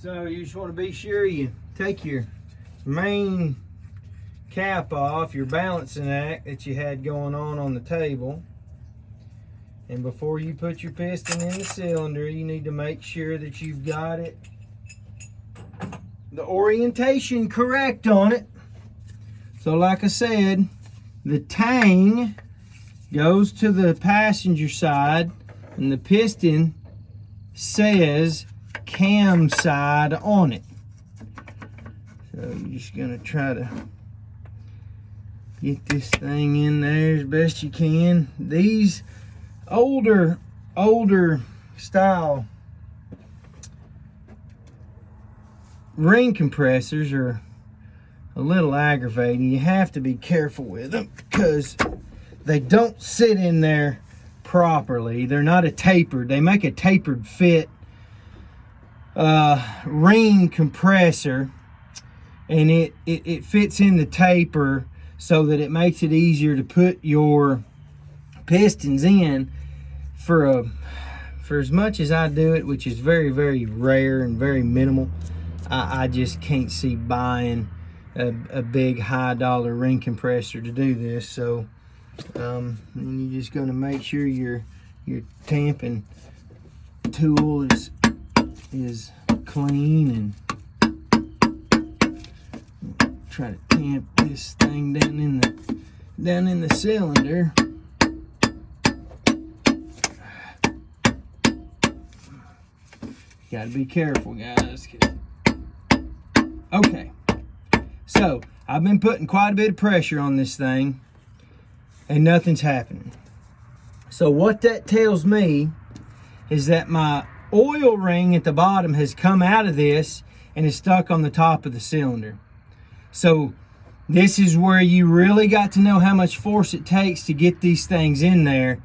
So you just want to be sure you take your main cap off, your balancing act that you had going on the table. And before you put your piston in the cylinder, you need to make sure that you've got it, the orientation correct on it. So like I said, the tang goes to the passenger side and the piston says cam side on it. So you're just gonna try to get this thing in there as best you can. These older style ring compressors are a little aggravating. You have to be careful with them because they don't sit in there properly. They're not a tapered. They make a tapered fit ring compressor, and it fits in the taper so that it makes it easier to put your pistons in. For as much as I do it, which is very, very rare and very minimal, I just can't see buying a big high dollar ring compressor to do this. So you're just going to make sure your tamping tool is clean, and try to tamp this thing down in the cylinder. Got to be careful, guys. Okay, so I've been putting quite a bit of pressure on this thing and nothing's happening. So what that tells me is that my oil ring at the bottom has come out of this and is stuck on the top of the cylinder. So this is where you really got to know how much force it takes to get these things in there,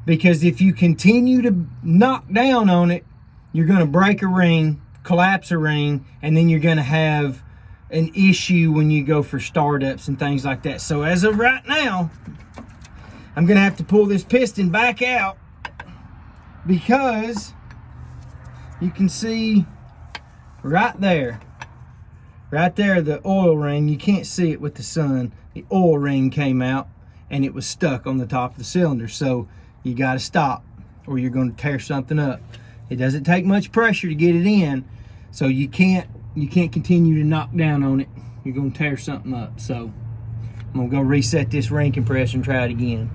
because if you continue to knock down on it, you're going to break a ring, collapse a ring, and then you're going to have an issue when you go for startups and things like that. So as of right now, I'm going to have to pull this piston back out, because you can see right there, the oil ring, you can't see it with the sun. The oil ring came out and it was stuck on the top of the cylinder. So you got to stop or you're going to tear something up. It doesn't take much pressure to get it in, so you can't continue to knock down on it. You're going to tear something up. So I'm going to go reset this ring compressor and try it again.